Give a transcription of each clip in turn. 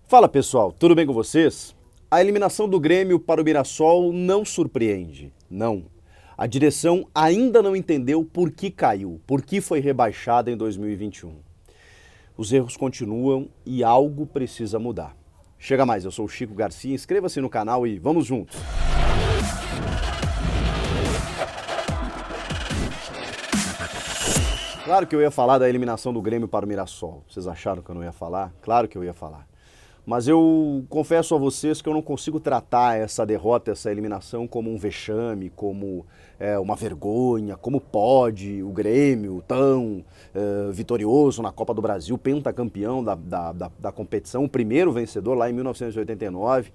Fala pessoal, tudo bem com vocês? A eliminação do Grêmio para o Mirassol não surpreende, não. A direção ainda não entendeu por que caiu, por que foi rebaixada em 2021. Os erros continuam e algo precisa mudar. Chega mais, eu sou o Chico Garcia, inscreva-se no canal e vamos juntos! Claro que eu ia falar da eliminação do Grêmio para o Mirassol. Vocês acharam que eu não ia falar? Claro que eu ia falar. Mas eu confesso a vocês que eu não consigo tratar essa derrota, essa eliminação como um vexame, como uma vergonha, como pode o Grêmio tão vitorioso na Copa do Brasil, pentacampeão da competição, o primeiro vencedor lá em 1989,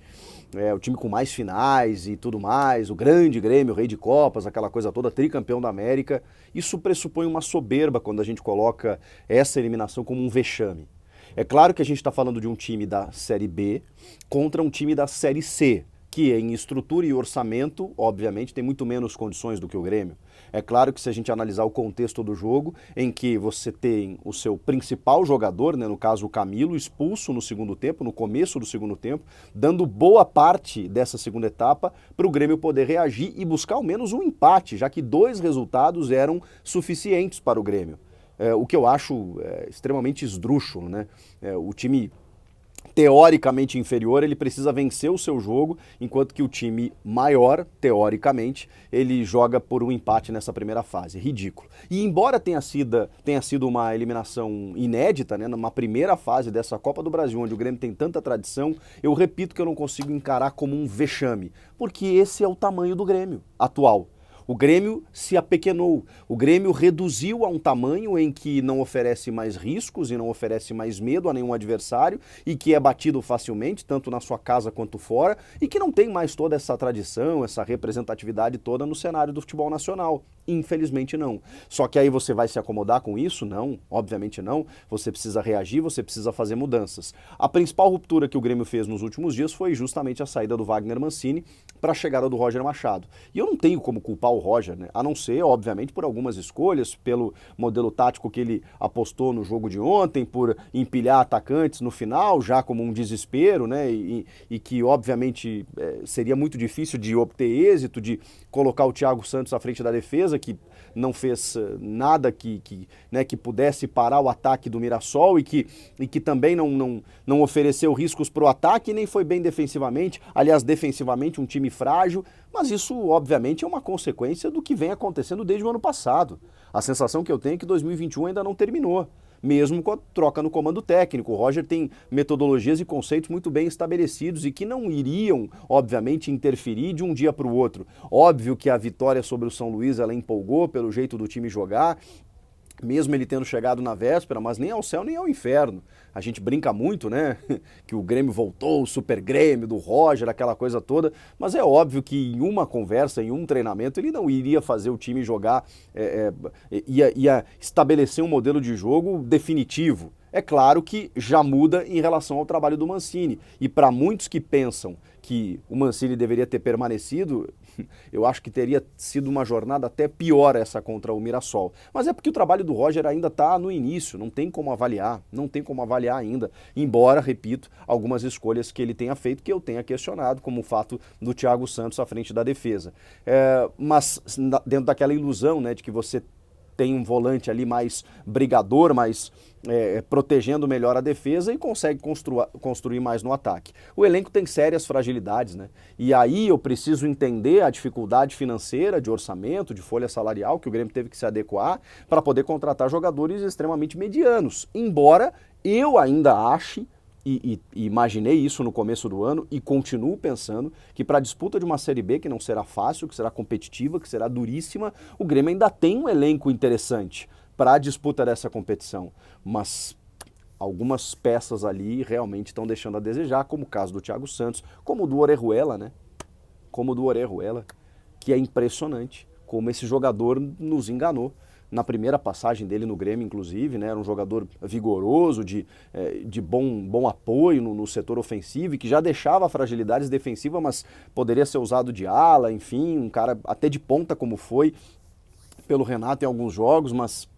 o time com mais finais e tudo mais, o grande Grêmio, rei de Copas, aquela coisa toda, tricampeão da América. Isso pressupõe uma soberba quando a gente coloca essa eliminação como um vexame. É claro que a gente está falando de um time da Série B contra um time da Série C, que em estrutura e orçamento, obviamente, tem muito menos condições do que o Grêmio. É claro que se a gente analisar o contexto do jogo, em que você tem o seu principal jogador, né, no caso o Camilo, expulso no segundo tempo, no começo do segundo tempo, dando boa parte dessa segunda etapa para o Grêmio poder reagir e buscar ao menos um empate, já que 2 resultados eram suficientes para o Grêmio. O que eu acho extremamente esdrúxulo, né? O time teoricamente inferior, ele precisa vencer o seu jogo, enquanto que o time maior, teoricamente, ele joga por um empate nessa primeira fase. Ridículo. E embora tenha sido uma eliminação inédita, né, numa primeira fase dessa Copa do Brasil, onde o Grêmio tem tanta tradição, eu repito que eu não consigo encarar como um vexame, porque esse é o tamanho do Grêmio atual. O Grêmio se apequenou, o Grêmio reduziu a um tamanho em que não oferece mais riscos e não oferece mais medo a nenhum adversário e que é batido facilmente, tanto na sua casa quanto fora, e que não tem mais toda essa tradição, essa representatividade toda no cenário do futebol nacional. Infelizmente não. Só que aí você vai se acomodar com isso? Não, obviamente não. Você precisa reagir, você precisa fazer mudanças. A principal ruptura que o Grêmio fez nos últimos dias foi justamente a saída do Wagner Mancini para a chegada do Roger Machado. E eu não tenho como culpar o Roger, né? A não ser, obviamente, por algumas escolhas, pelo modelo tático que ele apostou no jogo de ontem, por empilhar atacantes no final, já como um desespero, né? E que, obviamente, seria muito difícil de obter êxito, de colocar o Thiago Santos à frente da defesa, que não fez nada que pudesse parar o ataque do Mirassol e que também não ofereceu riscos para o ataque, nem foi bem defensivamente. Aliás, defensivamente, um time frágil, mas isso, obviamente, é uma consequência do que vem acontecendo desde o ano passado. A sensação que eu tenho é que 2021 ainda não terminou, mesmo com a troca no comando técnico. O Roger tem metodologias e conceitos muito bem estabelecidos e que não iriam, obviamente, interferir de um dia para o outro. Óbvio que a vitória sobre o São Luís, ela empolgou pelo jeito do time jogar, mesmo ele tendo chegado na véspera, mas nem ao céu nem ao inferno. A gente brinca muito, né, que o Grêmio voltou, o Super Grêmio do Roger, aquela coisa toda, mas é óbvio que em uma conversa, em um treinamento, ele não iria fazer o time jogar, ia estabelecer um modelo de jogo definitivo. É claro que já muda em relação ao trabalho do Mancini. E para muitos que pensam que o Mancini deveria ter permanecido, eu acho que teria sido uma jornada até pior essa contra o Mirassol. Mas é porque o trabalho do Roger ainda está no início, não tem como avaliar ainda. Embora, repito, algumas escolhas que ele tenha feito que eu tenha questionado, como o fato do Thiago Santos à frente da defesa. Mas dentro daquela ilusão, né, de que você tem um volante ali mais brigador, mais protegendo melhor a defesa e consegue construir mais no ataque. O elenco tem sérias fragilidades, né? E aí eu preciso entender a dificuldade financeira, de orçamento, de folha salarial, que o Grêmio teve que se adequar para poder contratar jogadores extremamente medianos. Embora eu ainda ache, e imaginei isso no começo do ano e continuo pensando que para a disputa de uma Série B, que não será fácil, que será competitiva, que será duríssima, o Grêmio ainda tem um elenco interessante para a disputa dessa competição. Mas algumas peças ali realmente estão deixando a desejar, como o caso do Thiago Santos, como o do Orejuela, né? Como o do Orejuela, que é impressionante como esse jogador nos enganou. Na primeira passagem dele no Grêmio, inclusive, né, era um jogador vigoroso, de bom apoio no setor ofensivo, e que já deixava fragilidades defensivas, mas poderia ser usado de ala, enfim, um cara até de ponta como foi pelo Renato em alguns jogos, mas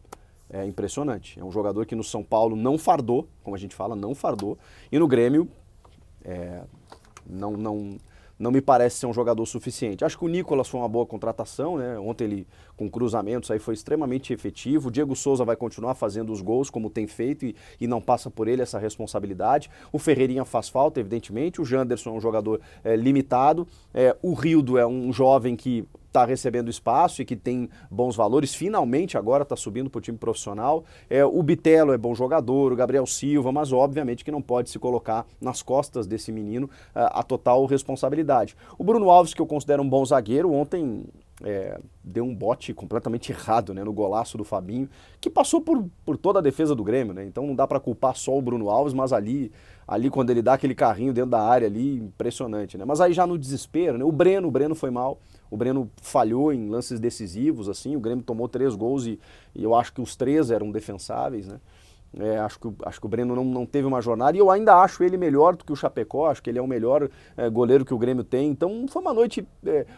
é impressionante. É um jogador que no São Paulo não fardou, como a gente fala, não fardou, e no Grêmio Não, não, não me parece ser um jogador suficiente. Acho que o Nicolas foi uma boa contratação, né? Ontem ele, com cruzamentos, aí foi extremamente efetivo. O Diego Souza vai continuar fazendo os gols, como tem feito, e não passa por ele essa responsabilidade. O Ferreirinha faz falta, evidentemente. O Janderson é um jogador limitado. O Rildo é um jovem que está recebendo espaço e que tem bons valores, finalmente agora está subindo para o time profissional. O Bitelo é bom jogador, o Gabriel Silva, mas obviamente que não pode se colocar nas costas desse menino a total responsabilidade. O Bruno Alves, que eu considero um bom zagueiro, ontem deu um bote completamente errado, né, no golaço do Fabinho, que passou por toda a defesa do Grêmio, né? Então não dá para culpar só o Bruno Alves, mas ali quando ele dá aquele carrinho dentro da área ali, impressionante, né? Mas aí já no desespero, né? O Breno foi mal. O Breno falhou em lances decisivos, assim, o Grêmio tomou 3 gols e eu acho que os 3 eram defensáveis, né? Acho que o Breno não teve uma jornada e eu ainda acho ele melhor do que o Chapecó, acho que ele é o melhor goleiro que o Grêmio tem. Então foi uma noite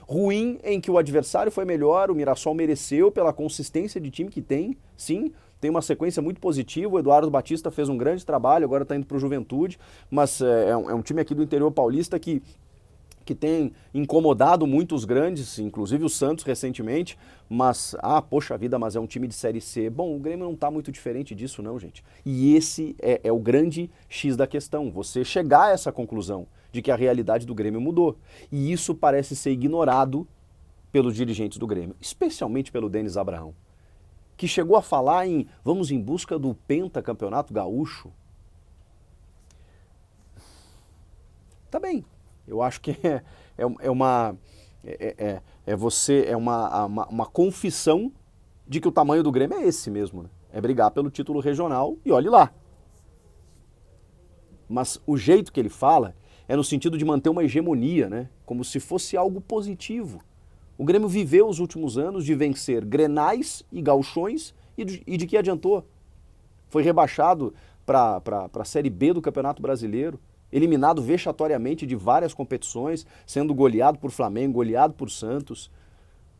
ruim em que o adversário foi melhor, o Mirassol mereceu pela consistência de time que tem, sim. Tem uma sequência muito positiva, o Eduardo Batista fez um grande trabalho, agora está indo para o Juventude, mas é um time aqui do interior paulista que tem incomodado muito os grandes, inclusive o Santos recentemente, mas, poxa vida, mas é um time de Série C. Bom, o Grêmio não está muito diferente disso não, gente. E esse é o grande X da questão, você chegar a essa conclusão de que a realidade do Grêmio mudou. E isso parece ser ignorado pelos dirigentes do Grêmio, especialmente pelo Denis Abraão, que chegou a falar em vamos em busca do pentacampeonato gaúcho. Tá bem. Eu acho que uma confissão de que o tamanho do Grêmio é esse mesmo, né? É brigar pelo título regional e olhe lá. Mas o jeito que ele fala é no sentido de manter uma hegemonia, né? Como se fosse algo positivo. O Grêmio viveu os últimos anos de vencer grenais e gauchões e de que adiantou? Foi rebaixado para a Série B do Campeonato Brasileiro, eliminado vexatoriamente de várias competições, sendo goleado por Flamengo, goleado por Santos,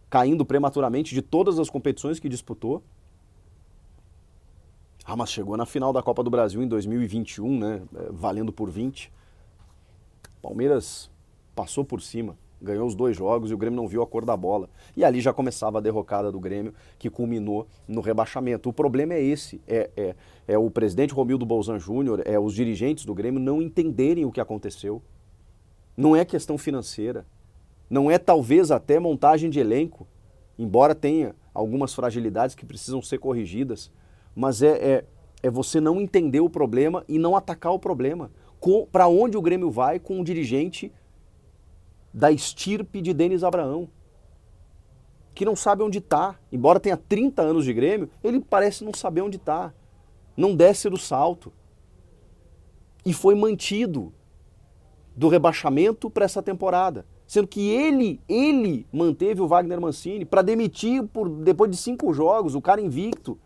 caindo prematuramente de todas as competições que disputou. Mas chegou na final da Copa do Brasil em 2021, né, valendo por 20. Palmeiras passou por cima, ganhou os 2 jogos e o Grêmio não viu a cor da bola. E ali já começava a derrocada do Grêmio, que culminou no rebaixamento. O problema é esse, é o presidente Romildo Bolzan Júnior, os dirigentes do Grêmio não entenderem o que aconteceu. Não é questão financeira, não é talvez até montagem de elenco, embora tenha algumas fragilidades que precisam ser corrigidas, mas é você não entender o problema e não atacar o problema. Para onde o Grêmio vai com um dirigente da estirpe de Denis Abraão, que não sabe onde está. Embora tenha 30 anos de Grêmio, ele parece não saber onde está. Não desce do salto. E foi mantido do rebaixamento para essa temporada. Sendo que ele manteve o Wagner Mancini para demitir depois de 5 jogos, o cara invicto.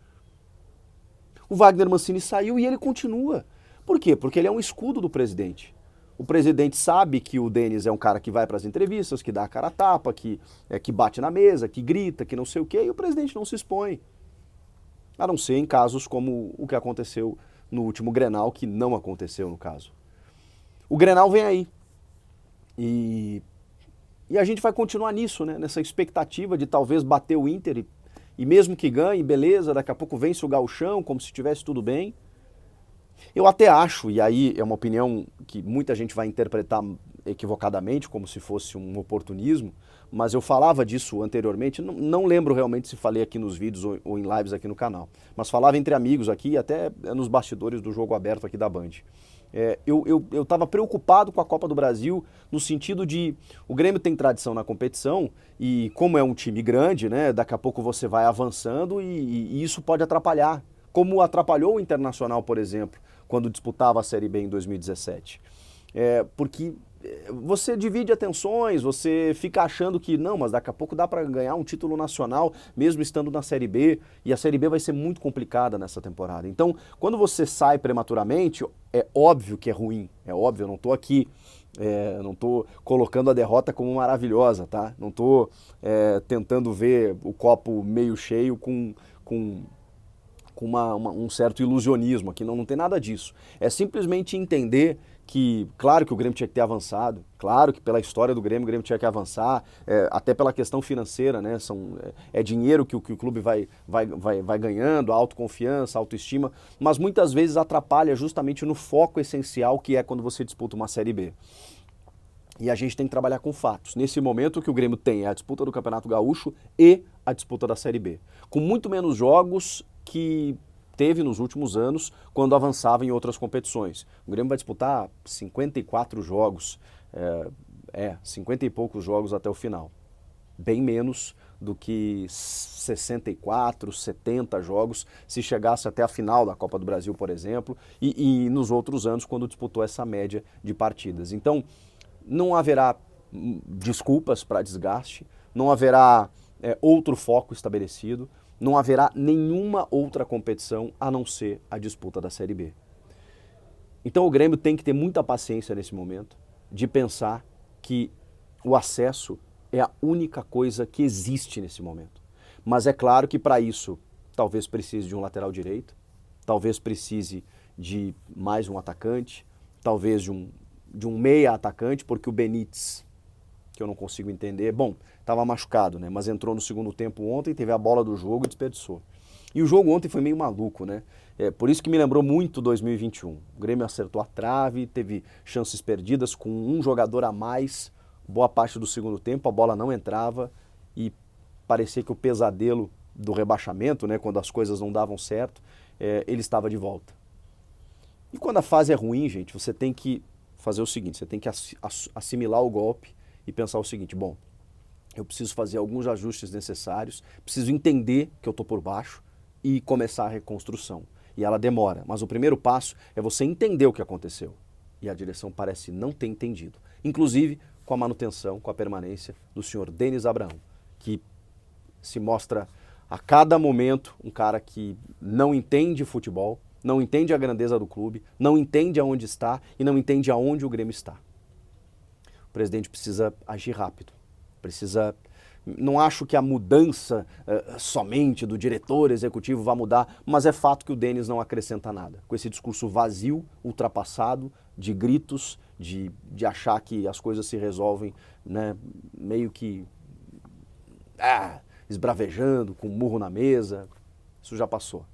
O Wagner Mancini saiu e ele continua. Por quê? Porque ele é um escudo do presidente. O presidente sabe que o Denis é um cara que vai para as entrevistas, que dá a cara a tapa, que bate na mesa, que grita, que não sei o quê, e o presidente não se expõe. A não ser em casos como o que aconteceu no último Grenal, que não aconteceu no caso. O Grenal vem aí. E a gente vai continuar nisso, né? Nessa expectativa de talvez bater o Inter e mesmo que ganhe, beleza, daqui a pouco vence o Gauchão, como se tivesse tudo bem. Eu até acho, e aí é uma opinião que muita gente vai interpretar equivocadamente, como se fosse um oportunismo, mas eu falava disso anteriormente, não lembro realmente se falei aqui nos vídeos ou em lives aqui no canal, mas falava entre amigos aqui, até nos bastidores do Jogo Aberto aqui da Band. Eu estava preocupado com a Copa do Brasil no sentido de o Grêmio tem tradição na competição e como é um time grande, né, daqui a pouco você vai avançando e isso pode atrapalhar, como atrapalhou o Internacional, por exemplo, quando disputava a Série B em 2017. Porque você divide atenções, você fica achando que não, mas daqui a pouco dá para ganhar um título nacional mesmo estando na Série B, e a Série B vai ser muito complicada nessa temporada. Então, quando você sai prematuramente, é óbvio que é ruim, é óbvio, eu não estou aqui, não estou colocando a derrota como maravilhosa, tá? Não estou tentando ver o copo meio cheio com um certo ilusionismo aqui, não tem nada disso. É simplesmente entender que, claro que o Grêmio tinha que ter avançado, claro que pela história do Grêmio, o Grêmio tinha que avançar, até pela questão financeira, né? É dinheiro que o clube vai ganhando, autoconfiança, autoestima, mas muitas vezes atrapalha justamente no foco essencial que é quando você disputa uma Série B. E a gente tem que trabalhar com fatos. Nesse momento, o que o Grêmio tem é a disputa do Campeonato Gaúcho e a disputa da Série B. Com muito menos jogos que teve nos últimos anos, quando avançava em outras competições. O Grêmio vai disputar 54 jogos, 50 e poucos jogos até o final. Bem menos do que 64, 70 jogos, se chegasse até a final da Copa do Brasil, por exemplo, e nos outros anos, quando disputou essa média de partidas. Então, não haverá desculpas para desgaste, não haverá outro foco estabelecido, não haverá nenhuma outra competição a não ser a disputa da Série B. Então o Grêmio tem que ter muita paciência nesse momento de pensar que o acesso é a única coisa que existe nesse momento. Mas é claro que para isso talvez precise de um lateral direito, talvez precise de mais um atacante, talvez de um meia atacante, porque o Benítez, que eu não consigo entender, bom, estava machucado, né? Mas entrou no segundo tempo ontem, teve a bola do jogo e desperdiçou. E o jogo ontem foi meio maluco, né? Por isso que me lembrou muito 2021. O Grêmio acertou a trave, teve chances perdidas com um jogador a mais, boa parte do segundo tempo, a bola não entrava e parecia que o pesadelo do rebaixamento, né, quando as coisas não davam certo, ele estava de volta. E quando a fase é ruim, gente, você tem que fazer o seguinte, você tem que assimilar o golpe e pensar o seguinte, bom, eu preciso fazer alguns ajustes necessários, preciso entender que eu estou por baixo e começar a reconstrução. E ela demora, mas o primeiro passo é você entender o que aconteceu. E a direção parece não ter entendido. Inclusive com a manutenção, com a permanência do senhor Denis Abraão, que se mostra a cada momento um cara que não entende futebol, não entende a grandeza do clube, não entende aonde está e não entende aonde o Grêmio está. O presidente precisa agir rápido, precisa... Não acho que a mudança somente do diretor executivo vai mudar, mas é fato que o Denis não acrescenta nada. Com esse discurso vazio, ultrapassado, de gritos, de achar que as coisas se resolvem, né, meio que esbravejando, com um murro na mesa, isso já passou.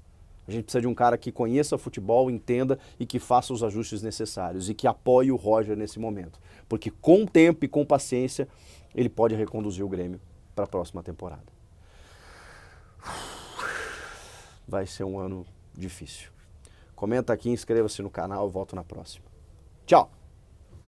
A gente precisa de um cara que conheça futebol, entenda e que faça os ajustes necessários e que apoie o Roger nesse momento. Porque com tempo e com paciência, ele pode reconduzir o Grêmio para a próxima temporada. Vai ser um ano difícil. Comenta aqui, inscreva-se no canal, eu volto na próxima. Tchau!